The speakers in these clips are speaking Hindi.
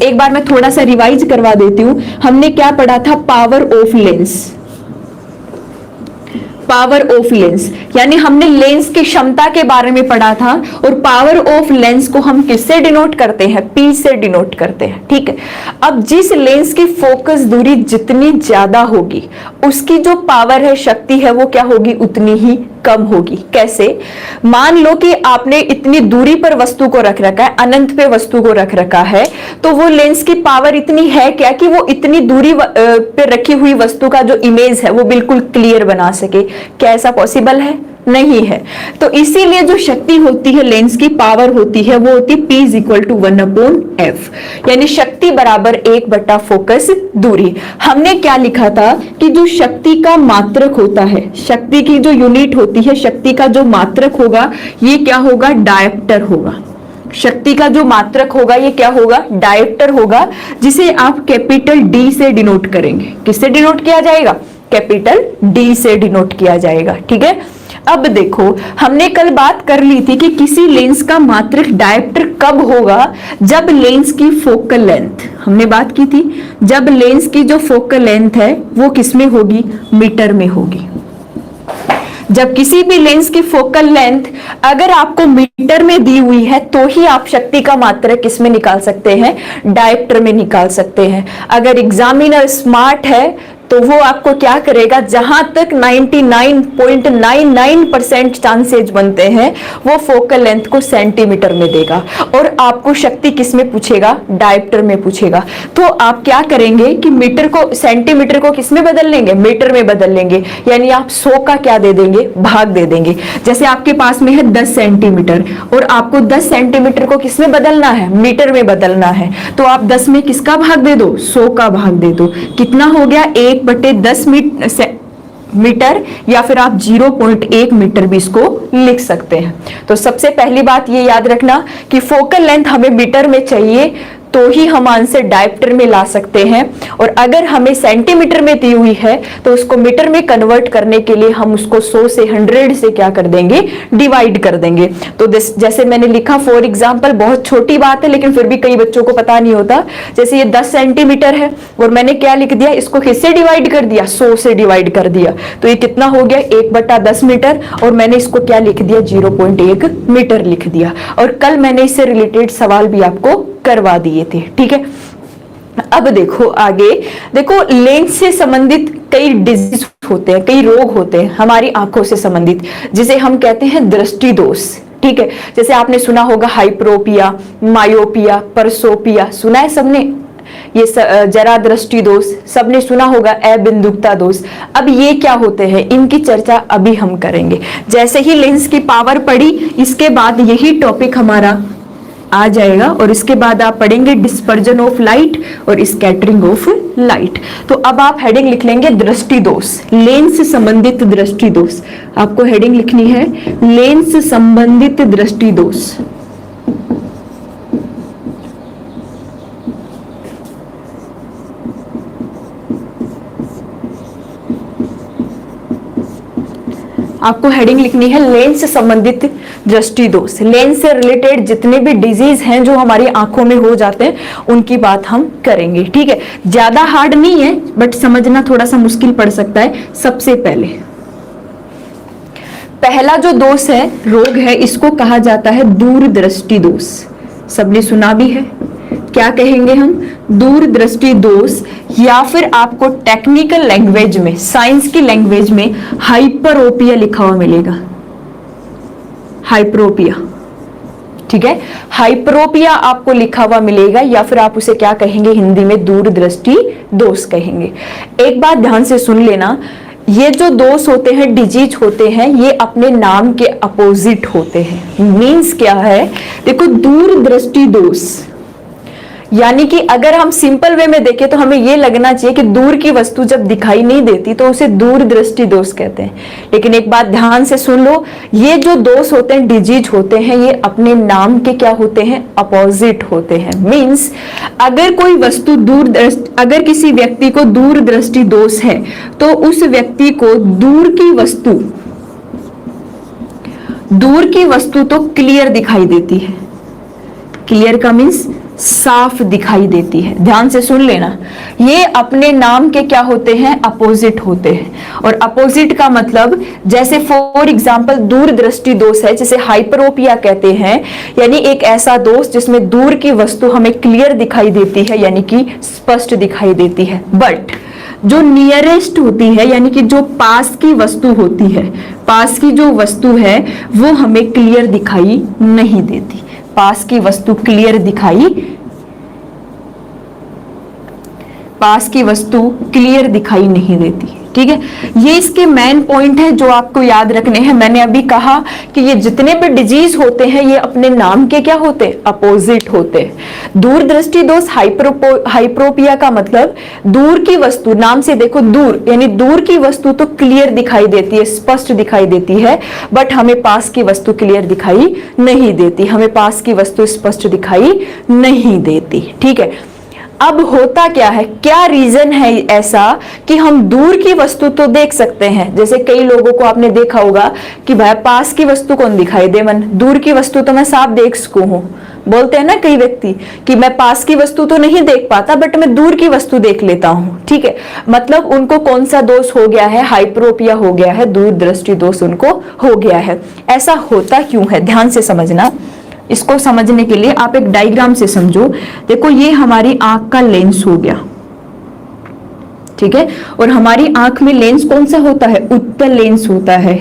एक बार मैं थोड़ा सा रिवाइज करवा देती हूं। हमने क्या पढ़ा था? Power of lens. Power of lens यानी हमने लेंस की क्षमता के बारे में पढ़ा था, और पावर ऑफ लेंस को हम किससे डिनोट करते हैं? P से डिनोट करते हैं। ठीक है, अब जिस लेंस की फोकस दूरी जितनी ज्यादा होगी उसकी जो पावर है, शक्ति है, वो क्या होगी? उतनी ही कम होगी। कैसे? मान लो कि आपने इतनी दूरी पर वस्तु को रख रखा है, अनंत पे वस्तु को रख रखा है, तो वो लेंस की पावर इतनी है क्या कि वो इतनी दूरी पे रखी हुई वस्तु का जो इमेज है वो बिल्कुल क्लियर बना सके? क्या ऐसा पॉसिबल है? नहीं है। तो इसीलिए जो शक्ति होती है, लेंस की पावर होती है, वो होती है P is equal to 1/f, यानी शक्ति बराबर 1 बटा फोकस दूरी। हमने क्या लिखा था कि जो शक्ति का मात्रक होता है, शक्ति की जो यूनिट होती है, शक्ति का जो मात्रक होगा, ये क्या होगा? डायप्टर होगा। शक्ति का जो मात्रक होगा ये क्या होगा? डायप्टर होगा, जिसे आप कैपिटल D से डिनोट करेंगे। किससे डिनोट किया जाएगा? कैपिटल D से डिनोट किया जाएगा। ठीक है, अब देखो, हमने कल बात कर ली थी कि किसी लेंस का मात्रक डायप्टर कब होगा? जब लेंस की फोकल लेंथ, हमने बात की थी, जब लेंस की जो फोकल लेंथ है वो किसमें होगी? मीटर में होगी। जब किसी भी लेंस की फोकल लेंथ अगर आपको मीटर में दी हुई है तो ही आप शक्ति का मात्रक किसमें निकाल सकते हैं? डायप्टर में निकाल सकते हैं। अगर एग्जामिनर स्मार्ट है तो वो आपको क्या करेगा? जहां तक 99.99% चांसेज बनते हैं वो फोकल लेंथ को सेंटीमीटर में देगा, और आपको शक्ति किस में पूछेगा? डायप्टर में पूछेगा। तो आप क्या करेंगे कि मीटर को, सेंटीमीटर को किस में बदल लेंगे? मीटर में बदल लेंगे, यानी आप 100 का क्या दे देंगे? भाग दे देंगे। जैसे आपके पास में है 10 सेंटीमीटर, और आपको 10 सेंटीमीटर को किस में बदलना है? मीटर में बदलना है। तो आप 10 में किसका भाग दे दो? 100 का भाग दे दो। कितना हो गया? 1/10 मीटर, या फिर आप 0.1 मीटर भी इसको लिख सकते हैं। तो सबसे पहली बात ये याद रखना कि फोकल लेंथ हमें मीटर में चाहिए तो ही हम आंसर डायप्टर में ला सकते हैं, और अगर हमें सेंटीमीटर में दी हुई है तो उसको मीटर में कन्वर्ट करने के लिए हम उसको 100 से 100 से क्या कर देंगे? डिवाइड कर देंगे। तो जैसे मैंने लिखा, फॉर एग्जांपल, बहुत छोटी बात है लेकिन फिर भी कई बच्चों को पता नहीं होता। जैसे ये 10 सेंटीमीटर है और मैंने क्या लिख दिया? इसको किससे डिवाइड कर दिया? 100 से डिवाइड कर दिया। तो ये कितना हो गया? 1/10 मीटर, और मैंने इसको क्या लिख दिया? 0.1 मीटर लिख दिया। और कल मैंने इससे रिलेटेड सवाल भी आपको करवा दिए थे। ठीक है, अब देखो आगे, देखो लेंस से संबंधित कई डिजीज होते हैं, कई रोग होते हैं हमारी आंखों से संबंधित, जिसे हम कहते हैं दृष्टि दोष। ठीक है, जैसे आपने सुना होगा हाइप्रोपिया, मायोपिया, परसोपिया, सुना है सबने? ये जरा दृष्टि दोष सबने सुना होगा, अबिंदुकता दोष। अब ये क्या होते हैं, इनकी चर्चा अभी हम करेंगे। जैसे ही लेंस की पावर पढ़ी, इसके बाद यही टॉपिक हमारा आ जाएगा, और इसके बाद आप पढ़ेंगे डिस्पर्जन ऑफ लाइट और स्कैटरिंग ऑफ लाइट। तो अब आप हेडिंग लिख लेंगे दृष्टि दोष, लेंस से संबंधित दृष्टि दोष। आपको हेडिंग लिखनी है लेंस से संबंधित दृष्टि दोष। आपको हेडिंग लिखनी है लेंस से संबंधित दृष्टि दोष। लेंस से रिलेटेड जितने भी डिजीज हैं जो हमारी आंखों में हो जाते हैं उनकी बात हम करेंगे। ठीक है, ज्यादा हार्ड नहीं है बट समझना थोड़ा सा मुश्किल पड़ सकता है। सबसे पहला जो दोष है, रोग है, इसको कहा जाता है दूरदृष्टि दोष। सबने सुना भी है, क्या कहेंगे हम? दूरदृष्टि दोष, या फिर आपको टेक्निकल लैंग्वेज में, साइंस की लैंग्वेज में हाइपरोपिया लिखा हुआ मिलेगा। हाइपरोपिया, ठीक है, हाइपरोपिया आपको लिखा हुआ मिलेगा, या फिर आप उसे क्या कहेंगे हिंदी में? दूरदृष्टि दोष कहेंगे। एक बात ध्यान से सुन लेना, ये जो दोष होते हैं, डिजीज होते हैं, ये अपने नाम के अपोजिट होते हैं। मीन्स क्या है? देखो, दूरदृष्टि दोष यानी कि अगर हम सिंपल वे में देखें तो हमें यह लगना चाहिए कि दूर की वस्तु जब दिखाई नहीं देती तो उसे दूरदृष्टि दोष कहते हैं। लेकिन एक बात ध्यान से सुन लो, ये जो दोष होते हैं, डिजीज होते हैं, ये अपने नाम के क्या होते हैं? अपोजिट होते हैं। मीन्स अगर कोई वस्तु अगर किसी व्यक्ति को दूरदृष्टि दोष है तो उस व्यक्ति को दूर की वस्तु तो क्लियर दिखाई देती है। क्लियर का मीन्स साफ दिखाई देती है। ध्यान से सुन लेना, ये अपने नाम के क्या होते हैं, अपोजिट होते हैं। और अपोजिट का मतलब, जैसे फॉर एग्जाम्पल दूर दृष्टि दोष है, जिसे हाइपरोपिया कहते हैं, यानी एक ऐसा दोष जिसमें दूर की वस्तु हमें क्लियर दिखाई देती है, यानी कि स्पष्ट दिखाई देती है। बट जो नियरेस्ट होती है, यानी कि जो पास की वस्तु होती है, पास की जो वस्तु है वो हमें क्लियर दिखाई नहीं देती। पास की वस्तु क्लियर दिखाई नहीं देती। ठीक है, ये इसके मेन पॉइंट है जो आपको याद रखने हैं। मैंने अभी कहा कि ये जितने भी डिजीज होते हैं ये अपने नाम के क्या होते हैं, अपोजिट होते हैं। दूर दृष्टि दोष हाइप्रोपिया का मतलब दूर की वस्तु, नाम से देखो दूर, यानी दूर की वस्तु तो क्लियर दिखाई देती है, स्पष्ट दिखाई देती है, बट हमें पास की वस्तु क्लियर दिखाई नहीं देती, हमें पास की वस्तु स्पष्ट दिखाई नहीं देती। ठीक है, अब होता क्या है, क्या रीजन है ऐसा कि हम दूर की वस्तु तो देख सकते हैं। जैसे कई लोगों को आपने देखा होगा कि भाई पास की वस्तु कौन दिखाई दे, मन दूर की वस्तु तो मैं साफ देख सकूं हूं। बोलते हैं ना कई व्यक्ति कि मैं पास की वस्तु तो नहीं देख पाता बट मैं दूर की वस्तु देख लेता हूं। ठीक है, मतलब उनको कौन सा दोष हो गया है, हाइप्रोपिया हो गया है, दूर दृष्टि दोष उनको हो गया है। ऐसा होता क्यों है, ध्यान से समझना। इसको समझने के लिए आप एक डायग्राम से समझो। देखो ये हमारी आंख का लेंस हो गया, ठीक है, और हमारी आंख में लेंस कौन सा होता है, उत्तल लेंस होता है।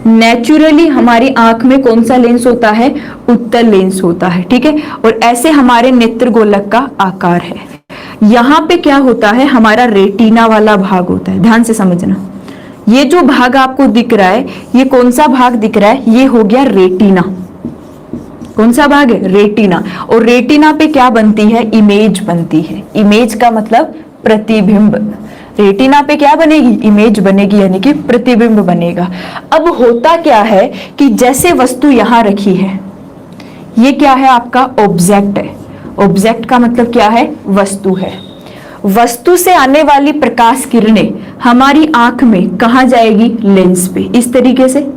नेचुरली हमारी आंख में कौन सा लेंस होता है, उत्तल लेंस होता है। ठीक है, और ऐसे हमारे नेत्र गोलक का आकार है। यहाँ पे क्या होता है, हमारा रेटिना वाला भाग होता है। ध्यान से समझना, ये जो भाग आपको दिख रहा है, ये कौन सा भाग दिख रहा है, ये हो गया रेटिना। कौन सा भाग है, रेटिना। और रेटिना पे क्या बनती है, इमेज बनती है। इमेज का मतलब प्रतिबिंब। रेटिना पे क्या बनेगी, इमेज बनेगी, यानी कि प्रतिबिंब बनेगा। अब होता क्या है कि जैसे वस्तु यहां रखी है, ये क्या है, आपका ऑब्जेक्ट है। ऑब्जेक्ट का मतलब क्या है, वस्तु है। वस्तु से आने वाली प्रकाश किरणें हमारी आंख में कहां जाएगी, लेंस पे, इस तरीके से।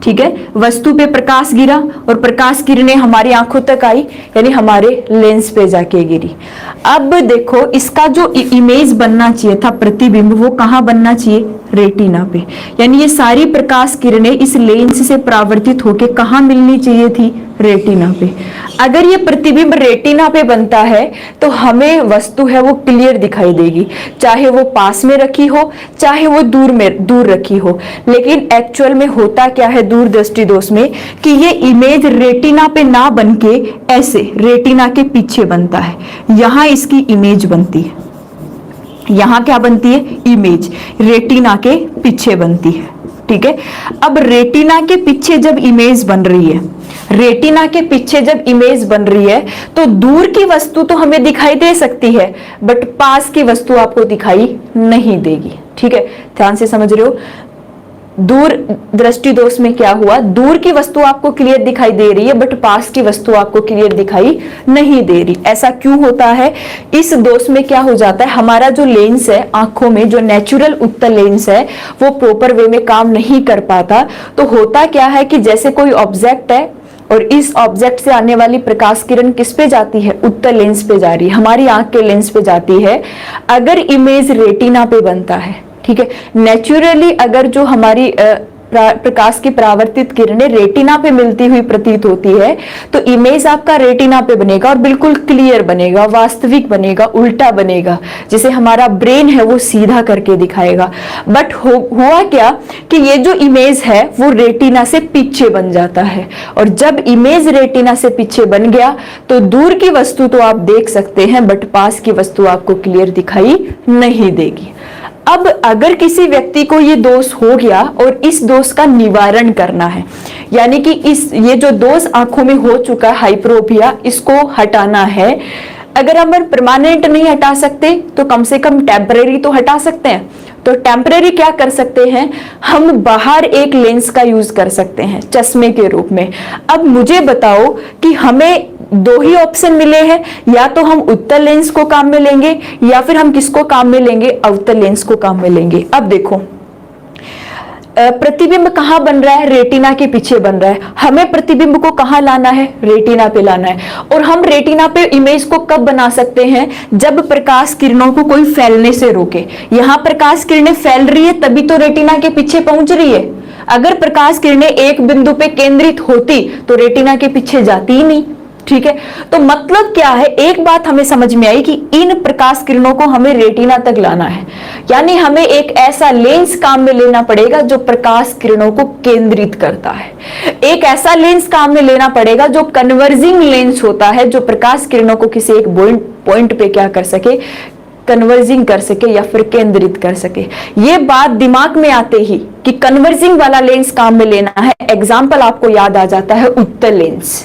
ठीक है, वस्तु पे प्रकाश गिरा और प्रकाश किरणें हमारी आंखों तक आई, यानी हमारे लेंस पे जाके गिरी। अब देखो इसका जो इमेज बनना चाहिए था, प्रतिबिंब, वो कहां बनना चाहिए, रेटिना पे। यानी ये सारी प्रकाश किरणें इस लेंस से परावर्तित होके कहां मिलनी चाहिए थी, रेटिना पे। अगर ये प्रतिबिंब रेटिना पे बनता है तो हमें वस्तु है वो क्लियर दिखाई देगी, चाहे वो पास में रखी हो, चाहे वो दूर रखी हो। लेकिन एक्चुअल में होता क्या है दूर दृष्टि दोष में, कि ये इमेज रेटिना पे ना बनके ऐसे रेटिना के पीछे बनता है। यहां इसकी इमेज बनती है, यहां क्या बनती है, इमेज रेटिना के पीछे बनती है। ठीक है, अब रेटिना के पीछे जब इमेज बन रही है, रेटिना के पीछे जब इमेज बन रही है तो दूर की वस्तु तो हमें दिखाई दे सकती है बट पास की वस्तु आपको दिखाई नहीं देगी। ठीक है, ध्यान से समझ रहे हो। दूर दृष्टि दोष में क्या हुआ, दूर की वस्तु आपको क्लियर दिखाई दे रही है बट पास की वस्तु आपको क्लियर दिखाई नहीं दे रही। ऐसा क्यों होता है, इस दोष में क्या हो जाता है, हमारा जो लेंस है आंखों में, जो नेचुरल उत्तल लेंस है, वो प्रॉपर वे में काम नहीं कर पाता। तो होता क्या है कि जैसे कोई ऑब्जेक्ट है और इस ऑब्जेक्ट से आने वाली प्रकाश किरण किस पे जाती है, उत्तल लेंस पे जा रही है, हमारी आंख के लेंस पे जाती है। अगर इमेज रेटिना पे बनता है, ठीक है, नेचुरली अगर जो हमारी प्रकाश की परावर्तित किरणें रेटिना पे मिलती हुई प्रतीत होती है तो इमेज आपका रेटिना पे बनेगा और बिल्कुल क्लियर बनेगा, वास्तविक बनेगा, उल्टा बनेगा, जिसे हमारा ब्रेन है वो सीधा करके दिखाएगा। बट हुआ क्या कि ये जो इमेज है वो रेटिना से पीछे बन जाता है, और जब इमेज रेटिना से पीछे बन गया तो दूर की वस्तु तो आप देख सकते हैं बट पास की वस्तु आपको क्लियर दिखाई नहीं देगी। अब अगर किसी व्यक्ति को ये दोष हो गया और इस दोष का निवारण करना है, यानी कि ये जो दोष आंखों में हो चुका है हाइप्रोपिया, इसको हटाना है। अगर हम परमानेंट नहीं हटा सकते तो कम से कम टेम्परेरी तो हटा सकते हैं। तो टेम्परेरी क्या कर सकते हैं, हम बाहर एक लेंस का यूज कर सकते हैं चश्मे के रूप में। अब मुझे बताओ कि हमें दो ही ऑप्शन मिले हैं, या तो हम उत्तल लेंस को काम में लेंगे या फिर हम किसको काम में लेंगे, अवतल लेंस को काम में लेंगे। अब देखो प्रतिबिंब कहाँ बन रहा है? रेटिना के पीछे बन रहा है। हमें प्रतिबिंब को कहाँ लाना है? रेटिना पे लाना है। और हम रेटिना पे इमेज को कब बना सकते हैं? जब प्रकाश किरणों को कोई फैलने से रोके। यहाँ प्रकाश किरणें फैल रही है तभी तो रेटिना के पीछे पहुंच रही है। अगर प्रकाश किरणें एक बिंदु पे केंद्रित होती तो रेटिना के पीछे जाती ही नहीं। ठीक है, तो मतलब क्या है, एक बात हमें समझ में आई कि इन प्रकाश किरणों को हमें रेटिना तक लाना है, यानी हमें एक ऐसा लेंस काम में लेना पड़ेगा जो प्रकाश किरणों को केंद्रित करता है। एक ऐसा लेंस काम में लेना पड़ेगा जो कन्वर्जिंग लेंस होता है, जो प्रकाश किरणों को किसी एक पॉइंट पे क्या कर सके, कन्वर्जिंग कर सके या फिर केंद्रित कर सके। ये बात दिमाग में आते ही कि कन्वर्जिंग वाला लेंस काम में लेना है, एग्जाम्पल आपको याद आ जाता है उत्तल लेंस।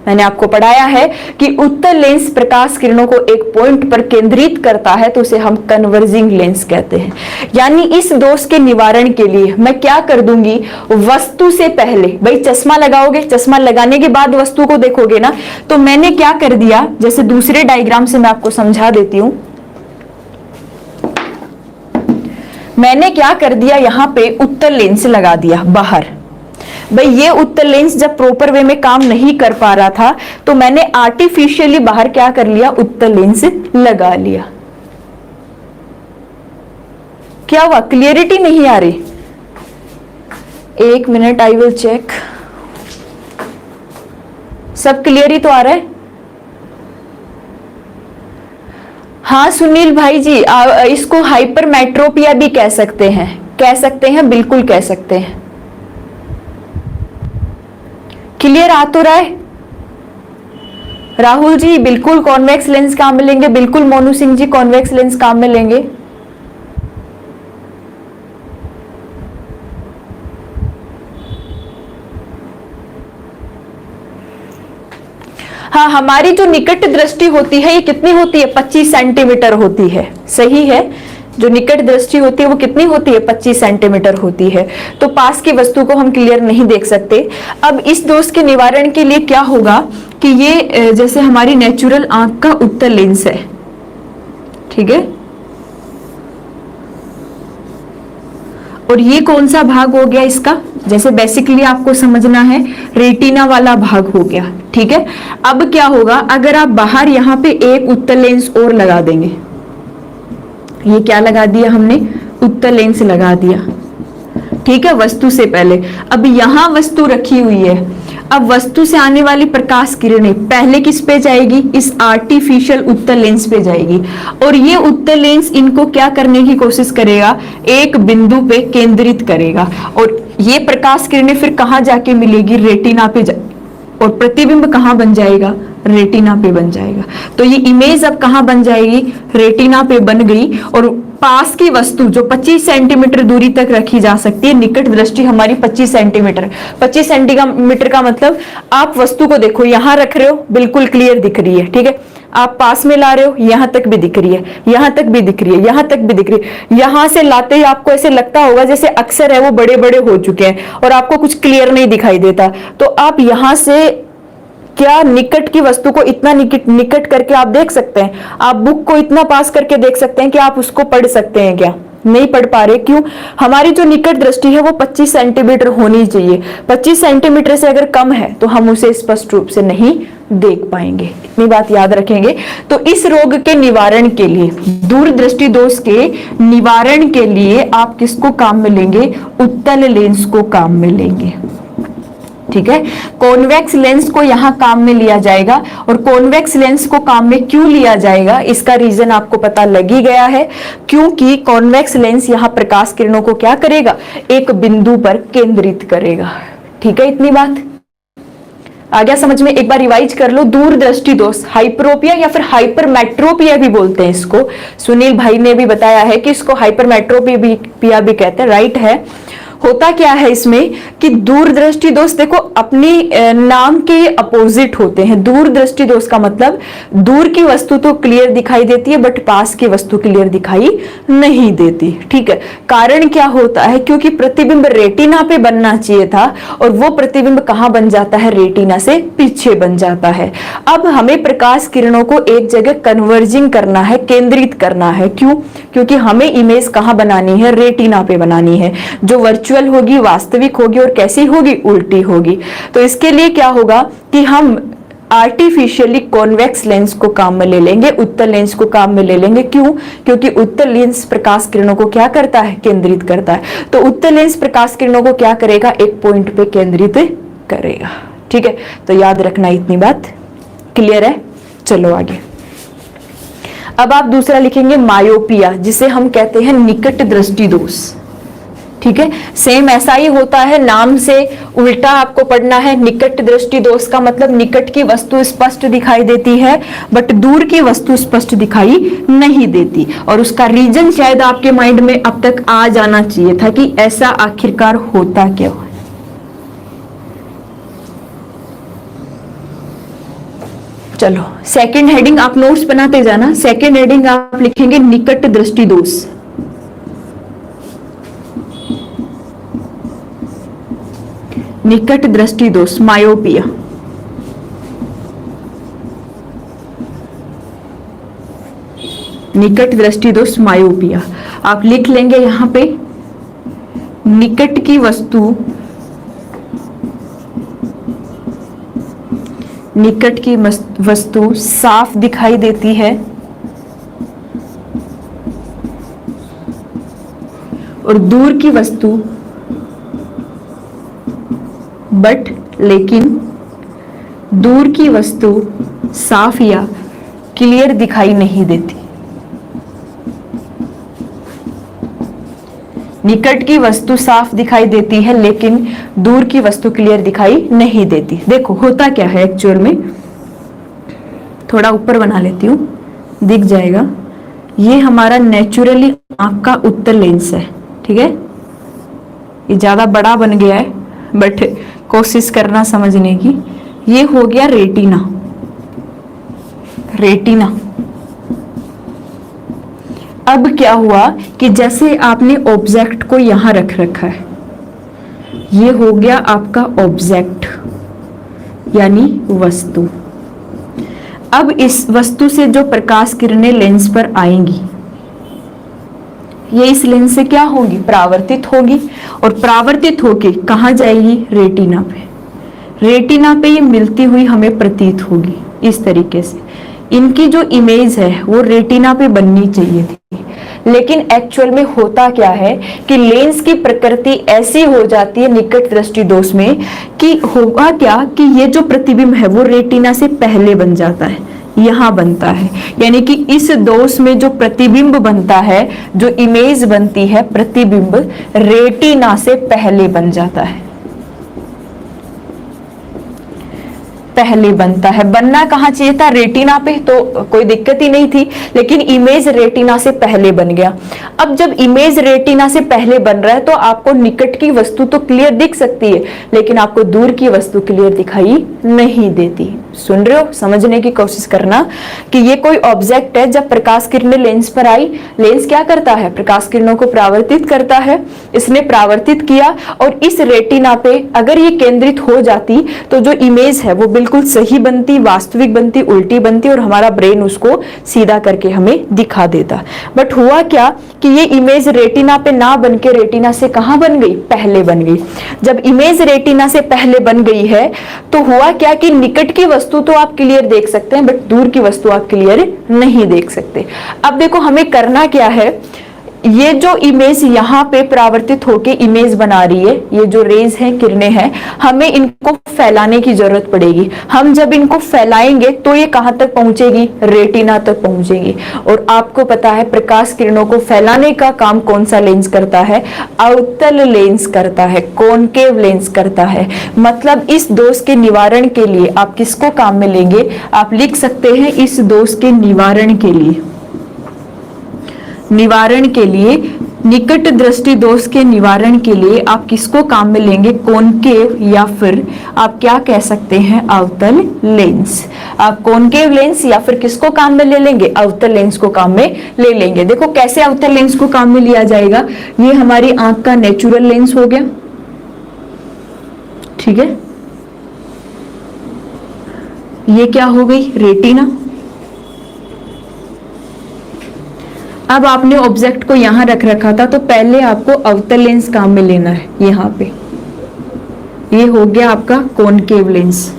मैंने आपको पढ़ाया है कि उत्तल लेंस प्रकाश किरणों को एक पॉइंट पर केंद्रित करता है तो उसे हम कन्वर्जिंग लेंस कहते हैं। यानी इस दोष के निवारण के लिए मैं क्या कर दूंगी, वस्तु से पहले, भाई चश्मा लगाओगे, चश्मा लगाने के बाद वस्तु को देखोगे ना, तो मैंने क्या कर दिया, जैसे दूसरे डायग्राम से मैं आपको समझा देती हूं। मैंने क्या कर दिया, यहां पे उत्तल लेंस लगा दिया बाहर। भाई ये उत्तल लेंस जब प्रॉपर वे में काम नहीं कर पा रहा था तो मैंने आर्टिफिशियली बाहर क्या कर लिया, उत्तल लेंस लगा लिया। क्या हुआ, क्लियरिटी नहीं आ रही? एक मिनट, आई विल चेक। सब क्लियर ही तो आ रहा है? हाँ सुनील भाई जी, इसको हाइपरमेट्रोपिया भी कह सकते हैं, बिल्कुल कह सकते हैं। क्लियर आ तो रहा है? राहुल जी बिल्कुल कॉन्वेक्स लेंस काम में लेंगे, बिल्कुल मोनू सिंह जी कॉन्वेक्स लेंस काम में लेंगे। हाँ, हमारी जो निकट दृष्टि होती है ये कितनी होती है, 25 सेंटीमीटर होती है। सही है, जो निकट दृष्टि होती है वो कितनी होती है, 25 सेंटीमीटर होती है। तो पास की वस्तु को हम क्लियर नहीं देख सकते। अब इस दोष के निवारण के लिए क्या होगा कि ये जैसे हमारी नेचुरल आंख का उत्तल लेंस है, ठीक है, और ये कौन सा भाग हो गया इसका, जैसे बेसिकली आपको समझना है रेटिना वाला भाग हो गया। ठीक है, अब क्या होगा, अगर आप बाहर यहाँ पे एक उत्तल लेंस और लगा देंगे, ये क्या लगा दिया हमने, उत्तल लेंस लगा दिया, ठीक है, वस्तु से पहले। अब यहां वस्तु रखी हुई है, अब वस्तु से आने वाली प्रकाश किरणें पहले किस पे जाएगी, इस आर्टिफिशियल उत्तल लेंस पे जाएगी, और ये उत्तल लेंस इनको क्या करने की कोशिश करेगा, एक बिंदु पे केंद्रित करेगा, और ये प्रकाश किरणें फिर कहां जाके मिलेगी, रेटिना पे और प्रतिबिंब कहां बन जाएगा, रेटिना पे बन जाएगा। तो ये इमेज अब कहां बन जाएगी, रेटिना पे बन गई, और पास की वस्तु जो 25 सेंटीमीटर दूरी तक रखी जा सकती है, निकट दृष्टि हमारी 25 सेंटीमीटर, 25 सेंटीमीटर का मतलब आप वस्तु को देखो, यहां रख रहे हो बिल्कुल क्लियर दिख रही है, ठीक है, आप पास में ला रहे हो यहां तक भी दिख रही है, यहां तक भी दिख रही है, यहां तक भी दिख रही है, यहां से लाते ही आपको ऐसे लगता होगा जैसे अक्सर है वो बड़े बड़े हो चुके हैं और आपको कुछ क्लियर नहीं दिखाई देता। तो आप यहां से क्या निकट की वस्तु को इतना निकट करके आप देख सकते हैं, आप बुक को इतना पास करके देख सकते हैं कि आप उसको पढ़ सकते हैं क्या, नहीं पढ़ पा रहे, क्यों, हमारी जो निकट दृष्टि है वो 25 सेंटीमीटर होनी चाहिए, 25 सेंटीमीटर से अगर कम है तो हम उसे स्पष्ट रूप से नहीं देख पाएंगे, इतनी बात याद रखेंगे। तो इस रोग के निवारण के लिए, दूरदृष्टि दोष के निवारण के लिए आप किसको काम में लेंगे, उत्तल लेंस को काम में लेंगे, ठीक है, कॉन्वेक्स लेंस को यहां काम में लिया जाएगा। और कॉन्वेक्स लेंस को काम में क्यों लिया जाएगा, इसका रीजन आपको पता लग ही गया है, क्योंकि कॉन्वेक्स लेंस यहां प्रकाश किरणों को क्या करेगा, एक बिंदु पर केंद्रित करेगा, ठीक है, इतनी बात आ गया समझ में। एक बार रिवाइज कर लो, दूरदृष्टि दोष, हाइपरोपिया या फिर हाइपरमेट्रोपिया भी बोलते हैं इसको, सुनील भाई ने भी बताया है कि इसको हाइपरमेट्रोपिया भी कहते हैं, राइट है। होता क्या है इसमें कि दूरदृष्टि दोष देखो अपनी नाम के अपोजिट होते हैं। दूरदृष्टि दोष का मतलब दूर की वस्तु तो क्लियर दिखाई देती है बट पास की वस्तु क्लियर दिखाई नहीं देती, ठीक है। कारण क्या होता है, क्योंकि प्रतिबिंब रेटिना पे बनना चाहिए था और वो प्रतिबिंब कहां बन जाता है, रेटिना से पीछे बन जाता है। अब हमें प्रकाश किरणों को एक जगह कन्वर्जिंग करना है, केंद्रित करना है, क्यों, क्योंकि हमें इमेज कहां बनानी है, रेटिना पे बनानी है। जो वर्चुअल एक्चुअल होगी, वास्तविक होगी और कैसी होगी, उल्टी होगी। तो इसके लिए क्या होगा कि हम आर्टिफिशियली कॉन्वेक्स लेंस को काम में ले लेंगे, उत्तल लेंस को काम में ले लेंगे। क्यों? क्योंकि उत्तल लेंस प्रकाश किरणों को क्या करता है, केंद्रित करता है। तो उत्तल लेंस प्रकाश किरणों को क्या करेगा, एक पॉइंट पे केंद्रित करेगा। ठीक है, तो याद रखना, इतनी बात क्लियर है। चलो आगे। अब आप दूसरा लिखेंगे मायोपिया, जिसे हम कहते हैं निकट दृष्टि दोष। ठीक है, सेम ऐसा ही होता है, नाम से उल्टा आपको पढ़ना है। निकट दृष्टि दोष का मतलब निकट की वस्तु स्पष्ट दिखाई देती है बट दूर की वस्तु स्पष्ट दिखाई नहीं देती। और उसका रीजन शायद आपके माइंड में अब तक आ जाना चाहिए था कि ऐसा आखिरकार होता क्यों है। चलो सेकंड हेडिंग आप नोट्स बनाते जाना। सेकंड हेडिंग आप लिखेंगे निकट दृष्टि दोष। निकट दृष्टि दोष, मायोपिया। निकट दृष्टि दोष, मायोपिया। आप लिख लेंगे यहां पे, निकट की वस्तु, निकट की वस्तु साफ दिखाई देती है और दूर की वस्तु लेकिन दूर की वस्तु साफ या क्लियर दिखाई नहीं देती। निकट की वस्तु साफ दिखाई देती है लेकिन दूर की वस्तु क्लियर दिखाई नहीं देती। देखो होता क्या है एक्चुअल में, थोड़ा ऊपर बना लेती हूं, दिख जाएगा। ये हमारा नेचुरली आंख का उत्तल लेंस है। ठीक है, ये ज्यादा बड़ा बन गया है बट कोशिश करना समझने की। ये हो गया रेटिना। रेटिना अब क्या हुआ कि जैसे आपने ऑब्जेक्ट को यहां रख रखा है, ये हो गया आपका ऑब्जेक्ट यानी वस्तु। अब इस वस्तु से जो प्रकाश किरणें लेंस पर आएंगी, ये इस लेंस से क्या होगी, परावर्तित होगी। और परावर्तित होके कहां जाएगी, रेटिना पे। रेटिना पे ये मिलती हुई हमें प्रतीत होगी इस तरीके से। इनकी जो इमेज है वो रेटिना पे बननी चाहिए थी, लेकिन एक्चुअल में होता क्या है कि लेंस की प्रकृति ऐसी हो जाती है निकट दृष्टि दोष में कि होगा क्या कि ये जो प्रतिबिंब है वो रेटिना से पहले बन जाता है, यहां बनता है। यानी कि इस दोष में जो प्रतिबिंब बनता है, जो इमेज बनती है, प्रतिबिंब रेटिना से पहले बन जाता है, पहले बनता है। बनना कहां चाहिए था, रेटिना पे, तो कोई दिक्कत ही नहीं थी, लेकिन इमेज रेटिना से पहले बन गया। अब जब इमेज रेटिना से पहले बन रहा है तो आपको निकट की वस्तु तो क्लियर दिख सकती है लेकिन आपको दूर की वस्तु क्लियर दिखाई नहीं देती। सुन रहे हो, समझने की कोशिश करना कि ये कोई ऑब्जेक्ट है, जब प्रकाश किरणें लेंस पर आई, लेंस क्या करता है, प्रकाश किरणों को परावर्तित करता है। इसने परावर्तित किया और इस रेटिना पे अगर ये केंद्रित हो जाती तो जो इमेज है वो बिल्कुल सही बनती, वास्तविक बनती, उल्टी बनती और हमारा ब्रेन उसको सीधा करके हमें दिखा देता। बट हुआ क्या कि ये इमेज रेटिना पे ना बन के रेटिना से कहां बन गई, पहले बन गई। जब इमेज रेटिना से पहले बन गई है तो हुआ क्या कि निकट की वस्तु तो आप क्लियर देख सकते हैं बट दूर की वस्तु आप क्लियर नहीं देख सकते। अब देखो हमें करना क्या है, ये जो इमेज यहाँ पे परावर्तित होके इमेज बना रही है, ये जो रेज है, किरणें हैं, हमें इनको फैलाने की जरूरत पड़ेगी। हम जब इनको फैलाएंगे तो ये कहां तक पहुंचेगी, रेटिना तक पहुंचेगी। और आपको पता है प्रकाश किरणों को फैलाने का काम कौन सा लेंस करता है, अवतल लेंस करता है, कॉनकेव लेंस करता है। मतलब इस दोष के निवारण के लिए आप किसको काम में लेंगे, आप लिख सकते हैं इस दोष के निवारण के लिए, निवारण के लिए, निकट दृष्टि दोष के निवारण के लिए आप किसको काम में लेंगे, कॉनकेव या फिर आप क्या कह सकते हैं, अवतल लेंस। आप कॉनकेव लेंस या फिर किसको काम में ले लेंगे, अवतल लेंस को काम में ले लेंगे। देखो कैसे अवतल लेंस को काम में लिया जाएगा, ये हमारी आंख का नेचुरल लेंस हो गया, ठीक है। ये क्या हो गई, रेटिना। अब आपने ऑब्जेक्ट को यहां रख रखा था, तो पहले आपको अवतल लेंस काम में लेना है। यहाँ पे ये हो गया आपका कॉनकेव लेंस।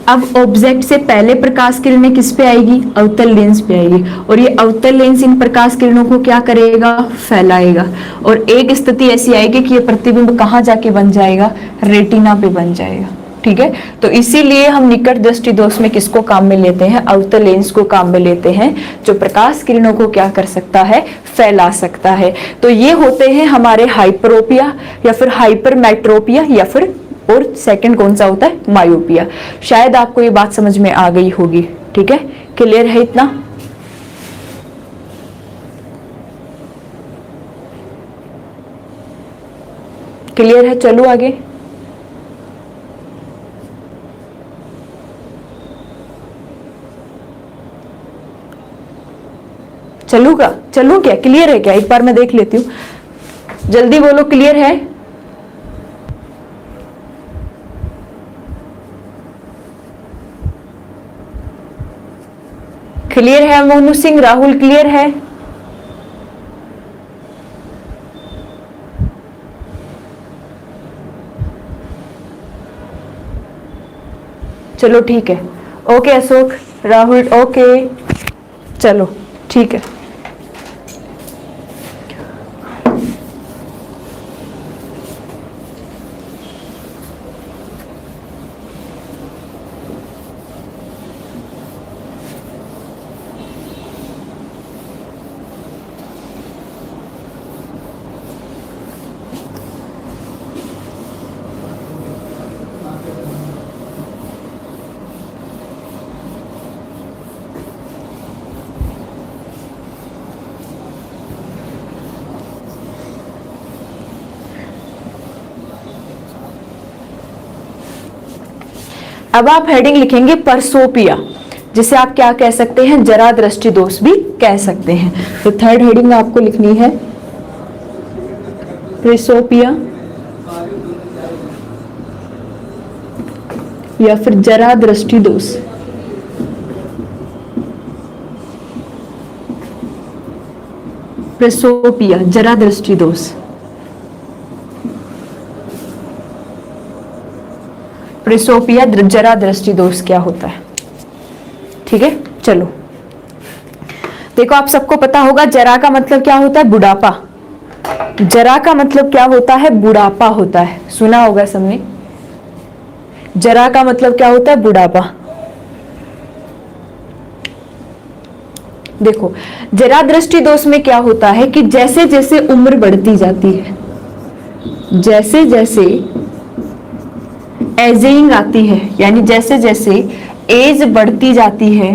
अब ऑब्जेक्ट से पहले प्रकाश किरणें किस पे आएगी? अवतल लेंस पे आएगी, और ये अवतल लेंस इन प्रकाश किरणों को क्या करेगा? फैलाएगा, और एक स्थिति ऐसी आएगी कि ये प्रतिबिंब कहाँ जाके बन जाएगा? रेटिना पे बन जाएगा। ठीक है, तो इसीलिए हम निकट दृष्टि दोष में किसको काम में लेते हैं? अवतल लेंस को काम में लेते हैं, जो प्रकाश किरणों को क्या कर सकता है? फैला सकता है। तो ये होते हैं हमारे हाइपरोपिया या फिर हाइपरमेट्रोपिया, या फिर और सेकंड कौन सा होता है? मायोपिया। शायद आपको ये बात समझ में आ गई होगी। ठीक है, क्लियर है इतना? क्लियर है? चलो आगे। चलूगा? चलू क्या? क्लियर है क्या? एक बार मैं देख लेती हूं, जल्दी बोलो, क्लियर है? क्लियर है? मोनू सिंह, राहुल, क्लियर है? चलो ठीक है, ओके अशोक, राहुल, ओके, चलो ठीक है। अब आप हेडिंग लिखेंगे परसोपिया, जिसे आप क्या कह सकते हैं? जरा दृष्टि दोष भी कह सकते हैं। तो थर्ड हेडिंग आपको लिखनी है प्रेसोपिया या फिर जरा दृष्टि दोष। प्रेसोपिया, जरा दृष्टि दोष। प्रेसोपिया, जरा दृष्टि दोष क्या होता है? ठीक है, चलो देखो, आप सबको पता होगा जरा का मतलब क्या होता है? बुढ़ापा। जरा का मतलब क्या होता है? बुढ़ापा होता है, सुना होगा सबने। जरा का मतलब क्या होता है? बुढ़ापा। देखो, जरा दृष्टि दोष में क्या होता है कि जैसे जैसे उम्र बढ़ती जाती है, जैसे जैसे एजिंग आती है, यानी जैसे जैसे एज बढ़ती जाती है,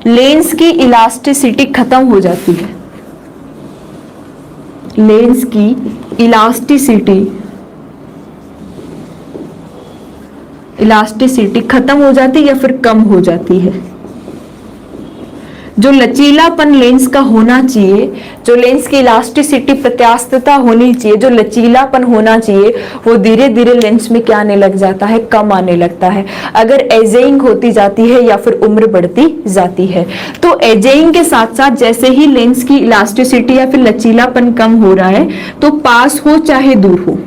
लेंस की इलास्टिसिटी खत्म हो जाती है। लेंस की इलास्टिसिटी खत्म हो जाती है या फिर कम हो जाती है। जो लचीलापन लेंस का होना चाहिए, जो लेंस की इलास्टिसिटी, प्रत्यास्थता होनी चाहिए, जो लचीलापन होना चाहिए, वो धीरे धीरे लेंस में क्या आने लग जाता है? कम आने लगता है, अगर एजिंग होती जाती है या फिर उम्र बढ़ती जाती है। तो एजिंग के साथ साथ जैसे ही लेंस की इलास्टिसिटी या फिर लचीलापन कम हो रहा है, तो पास हो चाहे दूर हो,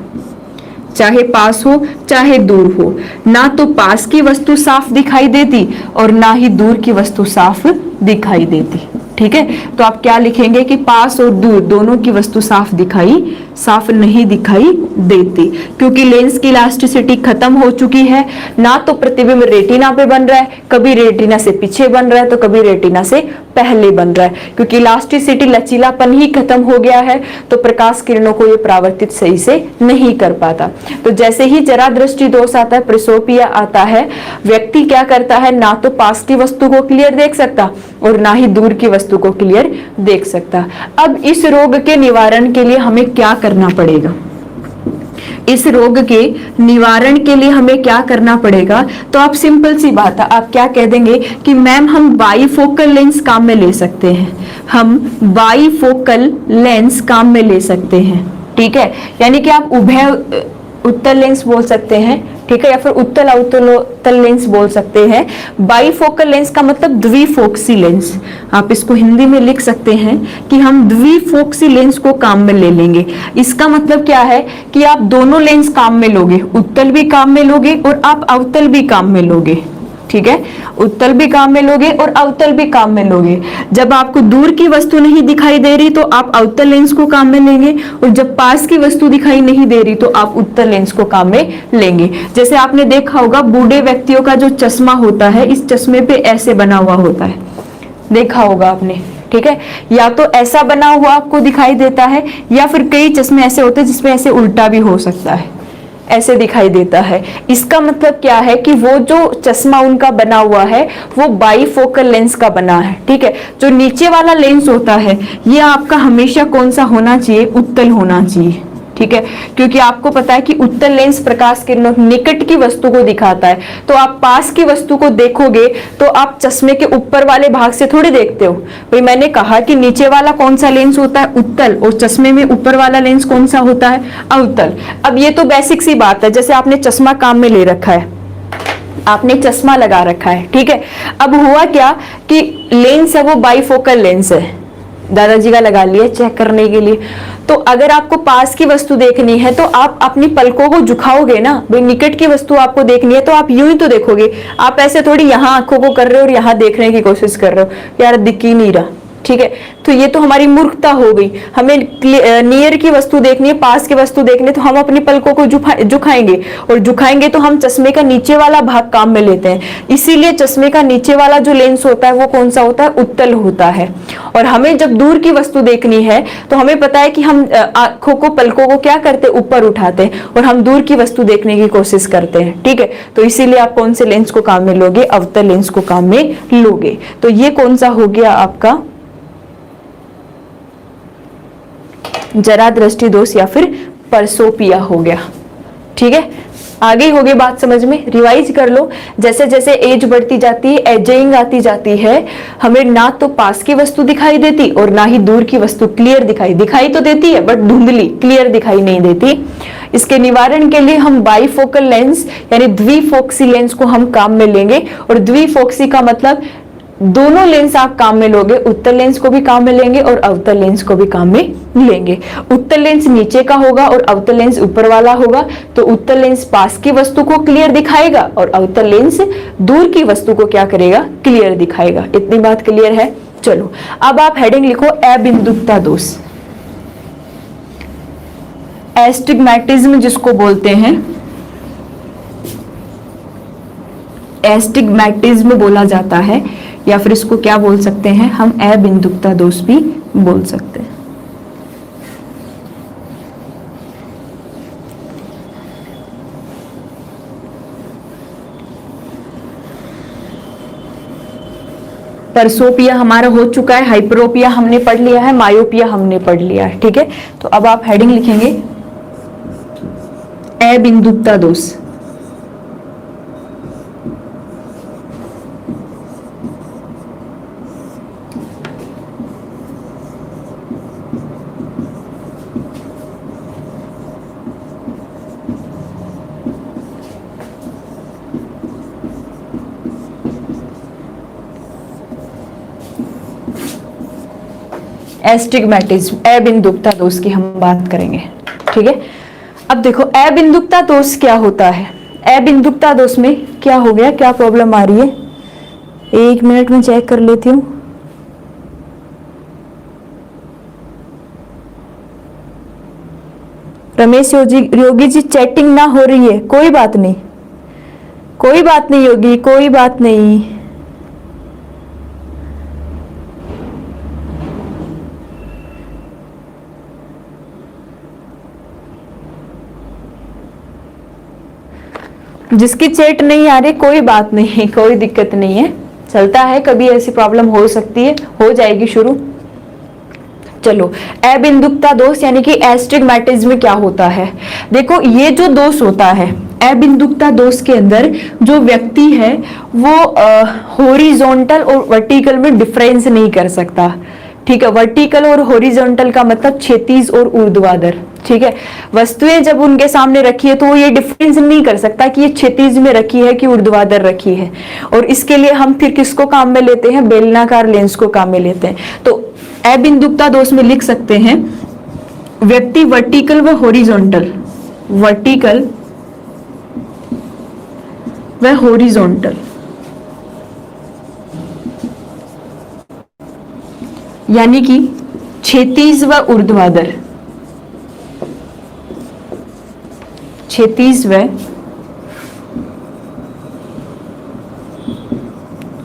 चाहे पास हो चाहे दूर हो, ना तो पास की वस्तु साफ दिखाई देती और ना ही दूर की वस्तु साफ दिखाई देती। ठीक है, तो आप क्या लिखेंगे कि पास और दूर दोनों की वस्तु साफ नहीं दिखाई देती, क्योंकि लेंस की इलास्टिसिटी खत्म हो चुकी है। ना तो प्रतिबिंब रेटिना पे बन रहा है, कभी रेटिना से पीछे बन रहा है तो कभी रेटिना से पहले बन रहा है, क्योंकि इलास्टिसिटी, लचीलापन ही खत्म हो गया है, तो प्रकाश किरणों को ये परावर्तित सही से नहीं कर पाता। तो जैसे ही जरा दृष्टि दोष आता है, प्रेसोपिया आता है, व्यक्ति क्या करता है? ना तो पास की वस्तु को क्लियर देख सकता और ना ही दूर की वस्तु को क्लियर देख सकता। अब इस रोग के निवारण के लिए हमें क्या करना पड़ेगा? इस रोग के निवारण के लिए हमें क्या करना पड़ेगा? तो आप सिंपल सी बात है, आप क्या कह देंगे कि मैम हम बाईफोकल लेंस काम में ले सकते हैं, हम बाईफोकल लेंस काम में ले सकते हैं। ठीक है, यानी कि आप उभय उत्तल लेंस बोल सकते हैं। ठीक है, या फिर उत्तल अवतल लेंस बोल सकते हैं। बाईफोकल लेंस का मतलब द्विफोक्सी लेंस, आप इसको हिंदी में लिख सकते हैं कि हम द्विफोक्सी लेंस को काम में ले लेंगे। इसका मतलब क्या है कि आप दोनों लेंस काम में लोगे, उत्तल भी काम में लोगे और आप अवतल भी काम में लोगे, ठीक है, उत्तल भी काम में लोगे और अवतल भी काम में लोगे। जब आपको दूर की वस्तु नहीं दिखाई दे रही तो आप अवतल लेंस को काम में लेंगे, और जब पास की वस्तु दिखाई नहीं दे रही तो आप उत्तल लेंस को काम में लेंगे। जैसे आपने देखा होगा बूढ़े व्यक्तियों का जो चश्मा होता है, इस चश्मे पे ऐसे बना हुआ होता है, देखा होगा आपने, ठीक है, या तो ऐसा बना हुआ आपको दिखाई देता है, या फिर कई चश्मे ऐसे होते हैं जिसमें ऐसे उल्टा भी हो सकता है, ऐसे दिखाई देता है। इसका मतलब क्या है कि वो जो चश्मा उनका बना हुआ है वो बाईफोकल लेंस का बना है, ठीक है। जो नीचे वाला लेंस होता है ये आपका हमेशा कौन सा होना चाहिए, उत्तल होना चाहिए, ठीक है, क्योंकि आपको पता है कि उत्तल लेंस प्रकाश किरणों निकट की वस्तु को दिखाता है। तो आप पास की वस्तु को देखोगे तो आप चश्मे के ऊपर वाले भाग से थोड़ी देखते हो, भाई मैंने कहा कि नीचे वाला कौन सा लेंस होता है, उत्तल, और चश्मे में ऊपर वाला लेंस कौन सा होता है, अवतल। अब ये तो बेसिक सी बात है, जैसे आपने चश्मा काम में ले रखा है, आपने चश्मा लगा रखा है, ठीक है। अब हुआ क्या कि लेंस है वो बाईफोकल लेंस है, दादाजी का लगा लिया चेक करने के लिए। तो अगर आपको पास की वस्तु देखनी है तो आप अपनी पलकों को झुकाओगे ना, भाई निकट की वस्तु आपको देखनी है तो आप यूं ही तो देखोगे, आप ऐसे थोड़ी यहाँ आंखों को कर रहे हो और यहाँ देखने की कोशिश कर रहे हो, यार दिख ही नहीं रहा, ठीक है। तो ये तो हमारी मूर्खता हो गई, हमें नियर की वस्तु देखनी है, पास की वस्तु देखनी है तो हम अपनी पलकों को झुकाएंगे, और झुकाएंगे तो हम चश्मे का नीचे वाला भाग काम में लेते हैं। इसीलिए चश्मे का नीचे वाला जो लेंस होता है वो कौन सा होता है, उत्तल होता है। और हमें जब दूर की वस्तु देखनी है तो हमें पता है कि हम आंखों को, पलकों को क्या करते हैं, ऊपर उठाते हैं और हम दूर की वस्तु देखने की कोशिश करते हैं, ठीक है। तो इसीलिए आप कौन से लेंस को काम में लोगे, अवतल लेंस को काम में लोगे। तो ये कौन सा हो गया आपका, जरा दृष्टि दोष या फिर परसोपिया हो गया, ठीक है। आगे हो गई बात समझ में, रिवाइज कर लो। जैसे जैसे एज बढ़ती जाती है, एजिंग आती जाती है, हमें ना तो पास की वस्तु दिखाई देती और ना ही दूर की वस्तु क्लियर दिखाई तो देती है बट धुंधली, क्लियर दिखाई नहीं देती। इसके निवारण के लिए हम बाईफोकल लेंस यानी द्विफोक्सी लेंस को हम काम में लेंगे। और द्विफोक्सी का मतलब दोनों लेंस आप काम में लोगे, उत्तल लेंस को भी काम में लेंगे और अवतल लेंस को भी काम में लेंगे। उत्तल लेंस नीचे का होगा और अवतल लेंस ऊपर वाला होगा। तो उत्तल लेंस पास की वस्तु को क्लियर दिखाएगा और अवतल लेंस दूर की वस्तु को क्या करेगा, क्लियर दिखाएगा। इतनी बात क्लियर है। चलो अब आप हेडिंग लिखो, अबिंदुकता दोष, एस्टिग्मैटिज्म जिसको बोलते हैं, एस्टिग्मैटिज्म बोला जाता है, या फिर इसको क्या बोल सकते हैं हम, अबिंदुकता दोष भी बोल सकते हैं। परसोपिया हमारा हो चुका है, हाइपरोपिया हमने पढ़ लिया है, मायोपिया हमने पढ़ लिया है, ठीक है। तो अब आप हेडिंग लिखेंगे अबिंदुकता दोष। एस्टिग्मैटिज्म, अबिंदुकता दोष की हम बात करेंगे, ठीक है। अब देखो अबिंदुकता दोष क्या होता है। अबिंदुकता दोष में क्या हो गया, क्या प्रॉब्लम आ रही है, 1 मिनट में चेक कर लेती हूँ। रमेश योगी जी चैटिंग ना हो रही है, कोई बात नहीं, कोई बात नहीं योगी, कोई बात नहीं। जिसकी चैट नहीं आ रही कोई बात नहीं, कोई दिक्कत नहीं है, चलता है, कभी ऐसी प्रॉब्लम हो सकती है, हो जाएगी शुरू। चलो अबिंदुकता दोष यानी कि एस्टिग्मैटिज्म क्या होता है। देखो ये जो दोष होता है अबिंदुकता दोष के अंदर जो व्यक्ति है वो हॉरिजॉन्टल और वर्टिकल में डिफरेंस नहीं कर सकता, ठीक है। वर्टिकल और हॉरिजॉन्टल का मतलब क्षैतिज और ऊर्ध्वाधर, ठीक है, वस्तुएं जब उनके सामने रखी है तो वो ये डिफरेंस नहीं कर सकता कि ये क्षैतिज में रखी है कि ऊर्ध्वाधर रखी है। और इसके लिए हम फिर किसको काम में लेते हैं, बेलनाकार लेंस को काम में लेते हैं। तो अबिंदुकता दोष में लिख सकते हैं व्यक्ति वर्टिकल व हॉरिजॉन्टल, वर्टिकल व हॉरिजॉन्टल यानी कि क्षैतिज व ऊर्ध्वाधर, क्षैतिज व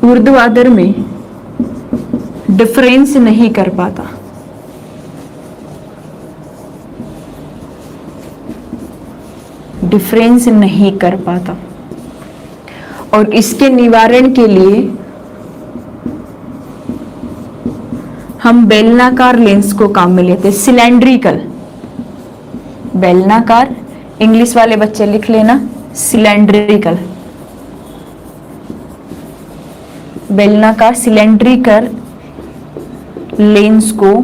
ऊर्ध्वाधर में डिफरेंस नहीं कर पाता, डिफरेंस नहीं कर पाता। और इसके निवारण के लिए हम बेलनाकार लेंस को काम में लेते हैं, सिलेंड्रिकल, बेलनाकार, इंग्लिश वाले बच्चे लिख लेना सिलेंड्रिकल, बेलनाकार सिलेंड्रिकल लेंस को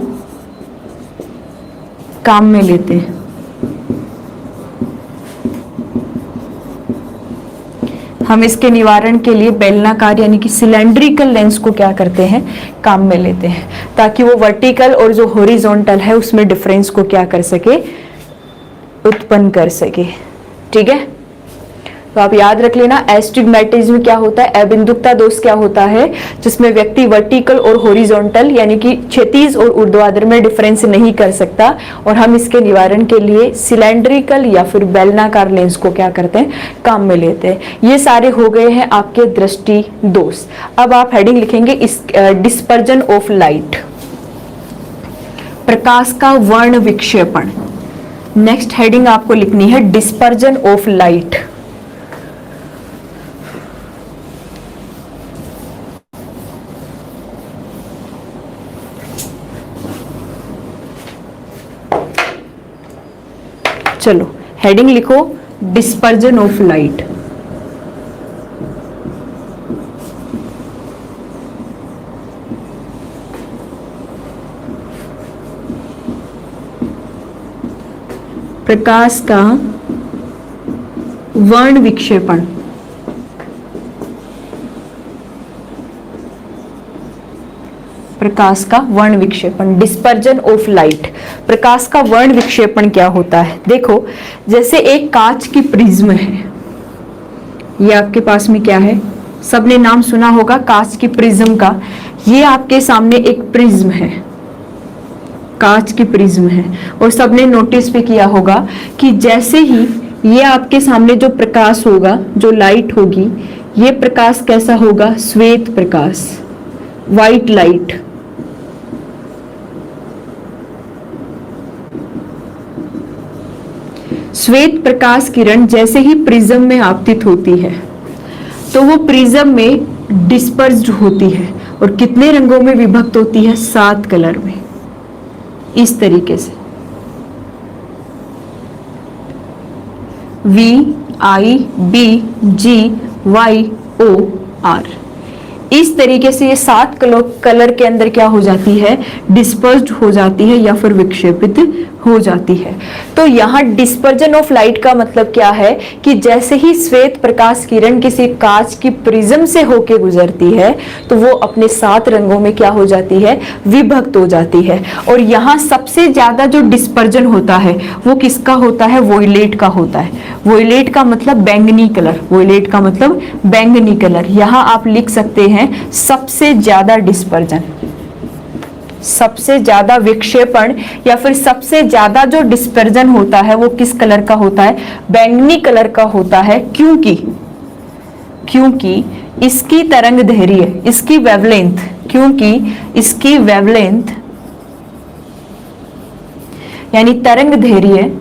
काम में लेते हैं। हम इसके निवारण के लिए बेलनाकार यानी कि सिलेंड्रिकल लेंस को क्या करते हैं, काम में लेते हैं, ताकि वो वर्टिकल और जो हॉरिजॉन्टल है उसमें डिफरेंस को क्या कर सके, उत्पन्न कर सके। ठीक है, तो आप याद रख लेना एस्टिग्मेटिज्म क्या होता है, अबिंदुकता दोष क्या होता है, जिसमें व्यक्ति वर्टिकल और हॉरिजॉन्टल यानी कि क्षैतिज और ऊर्ध्वाधर में डिफरेंस नहीं कर सकता। और हम इसके निवारण के लिए सिलेंड्रिकल या फिर बेलनाकार लेंस को क्या करते हैं, काम में लेते हैं। ये सारे हो गए हैं आपके दृष्टि दोष। अब आप हेडिंग लिखेंगे इस डिस्पर्जन ऑफ लाइट, प्रकाश का वर्ण विक्षेपण। नेक्स्ट हेडिंग आपको लिखनी है डिस्पर्जन ऑफ लाइट। चलो हेडिंग लिखो डिस्पर्जन ऑफ लाइट। प्रकाश का वर्ण विक्षेपण, प्रकाश का वर्ण विक्षेपण, डिस्पर्जन ऑफ लाइट। प्रकाश का वर्ण विक्षेपण क्या होता है, देखो जैसे एक कांच की प्रिज्म है, ये आपके पास में क्या है, सबने नाम सुना होगा कांच की प्रिज्म का। ये आपके सामने एक प्रिज्म है, कांच की प्रिज्म है, और सबने नोटिस भी किया होगा कि जैसे ही ये आपके सामने जो प्रकाश होगा, जो लाइट होगी, ये प्रकाश कैसा होगा, श्वेत प्रकाश, व्हाइट लाइट। श्वेत प्रकाश किरण जैसे ही प्रिज्म में आपतित होती है तो वो प्रिज्म में डिस्पर्स्ड होती है और कितने रंगों में विभक्त होती है, 7 कलर में, इस तरीके से VIBGYOR। इस तरीके से ये 7 कलर के अंदर क्या हो जाती है, डिस्पर्स्ड हो जाती है या फिर विक्षेपित हो जाती है। तो यहाँ डिस्पर्जन ऑफ लाइट का मतलब क्या है कि जैसे ही श्वेत प्रकाश किरण किसी कांच की प्रिज्म से होके गुजरती है तो वो अपने 7 रंगों में क्या हो जाती है, विभक्त हो जाती है। और यहाँ सबसे ज्यादा जो डिस्पर्जन होता है वो किसका होता है, वोयलेट का होता है। वोयलेट का मतलब बैंगनी कलर, वोयलेट का मतलब बैंगनी कलर। यहाँ आप लिख सकते हैं सबसे ज्यादा डिस्पर्जन, सबसे ज्यादा विक्षेपण या फिर सबसे ज्यादा जो डिस्पर्जन होता है वो किस कलर का होता है, बैंगनी कलर का होता है। क्योंकि इसकी तरंग दैर्घ्य, इसकी वेवलेंथ, क्योंकि इसकी वेवलेंथ यानी तरंग दैर्घ्य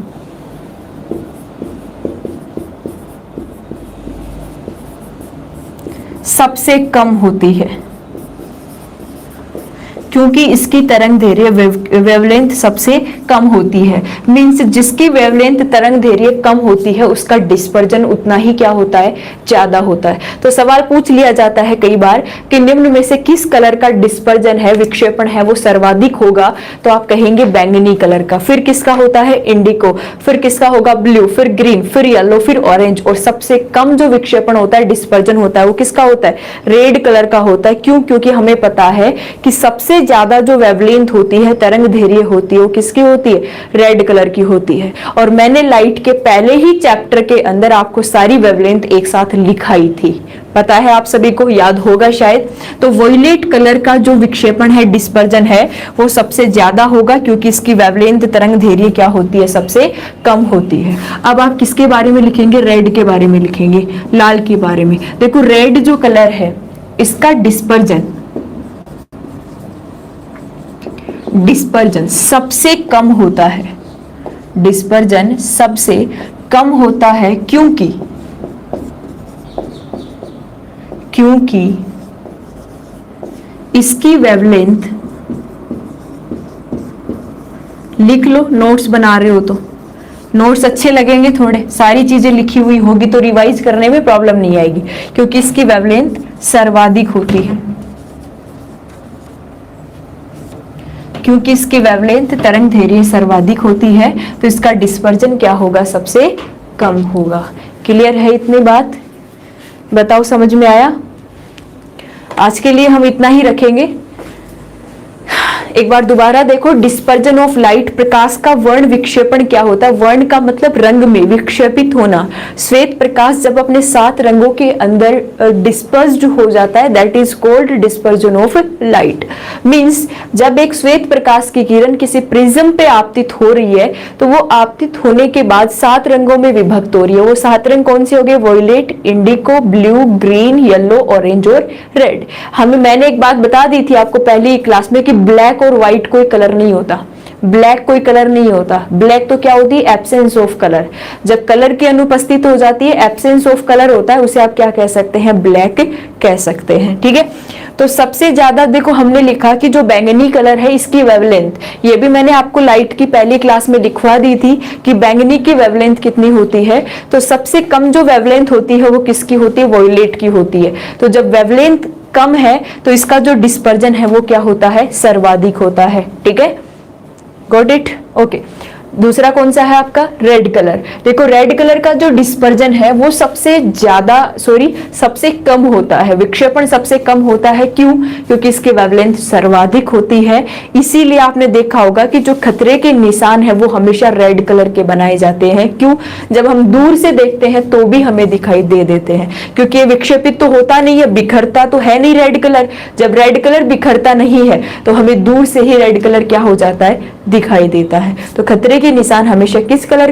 सबसे कम होती है। क्योंकि इसकी तरंग दैर्घ्य वेवलेंथ सबसे कम होती है। मींस जिसकी वेवलेंथ तरंग दैर्घ्य कम होती है उसका डिस्पर्जन उतना ही क्या होता है, ज्यादा होता है। तो सवाल पूछ लिया जाता है कई बार कि निम्न में से किस कलर का डिस्पर्जन है, विक्षेपण है, वो सर्वाधिक होगा, तो आप कहेंगे बैंगनी कलर का। फिर किसका होता है, इंडिको, फिर किसका होगा, ब्लू, फिर ग्रीन, फिर येलो, फिर ऑरेंज, और सबसे कम जो विक्षेपण होता है, डिस्पर्जन होता है, वो किसका होता है, रेड कलर का होता है। क्यों? क्योंकि हमें पता है कि सबसे ज्यादा जो वेवलेंथ होती है, तरंग दैर्घ्य होती है, वो किसकी होती है, रेड कलर की होती है। और मैंने लाइट के पहले ही चैप्टर के अंदर आपको सारी वेवलेंथ एक साथ लिखाई थी, पता है आप सभी को, याद होगा शायद। तो वॉयलेट कलर का जो विक्षेपण है, डिस्पर्जन है, वो सबसे ज्यादा होगा क्योंकि इसकी वेवलेंथ तरंग दैर्घ्य क्या होती है, सबसे कम होती है। अब आप किसके बारे में लिखेंगे, रेड के बारे में लिखेंगे, लाल के बारे में। देखो रेड जो कलर है इसका डिस्पर्जन सबसे कम होता है, डिस्पर्जन सबसे कम होता है क्योंकि इसकी वेवलेंथ, लिख लो, नोट्स बना रहे हो तो नोट्स अच्छे लगेंगे, थोड़े सारी चीजें लिखी हुई होगी तो रिवाइज करने में प्रॉब्लम नहीं आएगी, क्योंकि इसकी वेवलेंथ सर्वाधिक होती है, क्योंकि इसकी वेवलेंथ तरंग दैर्घ्य सर्वाधिक होती है, तो इसका डिस्पर्जन क्या होगा, सबसे कम होगा। क्लियर है इतनी बात? बताओ समझ में आया? आज के लिए हम इतना ही रखेंगे। एक बार दोबारा देखो, डिस्पर्जन ऑफ लाइट, प्रकाश का वर्ण विक्षेपण क्या होता है। वर्ण का मतलब रंग में विक्षेपित होना। श्वेत प्रकाश जब अपने 7 रंगों के अंदर डिस्पर्स्ड हो जाता है, that is called dispersion of light. Means जब एक श्वेत प्रकाश की किरण किसी प्रिज्म पे आपतित हो रही है, तो वो आपतित होने के बाद 7 रंगों में विभक्त हो रही है। वो 7 रंग कौन से हो गए, वॉयलेट, इंडिको, ब्लू, ग्रीन, येलो, ऑरेंज और रेड। मैंने एक बात बता दी थी आपको पहली क्लास में कि ब्लैक और व्हाइट कोई कलर नहीं होता, ब्लैक कोई कलर नहीं होता। ब्लैक तो क्या होती है, एब्सेंस ऑफ कलर। जब कलर की अनुपस्थिति हो जाती है, एब्सेंस ऑफ कलर होता है, उसे आप क्या कह सकते हैं, ब्लैक कह सकते हैं। ठीक है, तो सबसे ज्यादा देखो हमने लिखा कि जो बैंगनी कलर है इसकी वेवलेंथ, ये भी मैंने आपको लाइट की पहली क्लास में लिखवा दी थी कि बैंगनी की वेवलेंथ कितनी होती है। तो सबसे कम जो वेवलेंथ होती है वो किसकी होती है, वॉयलेट की होती है। तो जब वेवलेंथ कम है तो इसका जो डिस्पर्जन है वो क्या होता है, सर्वाधिक होता है। ठीक है, गॉट इट, ओके। दूसरा कौन सा है आपका, रेड कलर। देखो रेड कलर का जो डिस्पर्जन है वो सबसे कम होता है, विक्षेपण सबसे कम होता है। क्यों? क्योंकि इसकी वेवलेंथ सर्वाधिक होती है। इसीलिए आपने देखा होगा कि जो खतरे के निशान है वो हमेशा रेड कलर के बनाए जाते हैं। क्यों? जब हम दूर से देखते हैं तो भी हमें दिखाई दे देते हैं, क्योंकि ये विक्षेपित तो होता नहीं है, बिखरता तो है नहीं रेड कलर। जब रेड कलर बिखरता नहीं है तो हमें दूर से ही रेड कलर क्या हो जाता है, दिखाई देता है। तो खतरे के निशान हमेशा किस कलर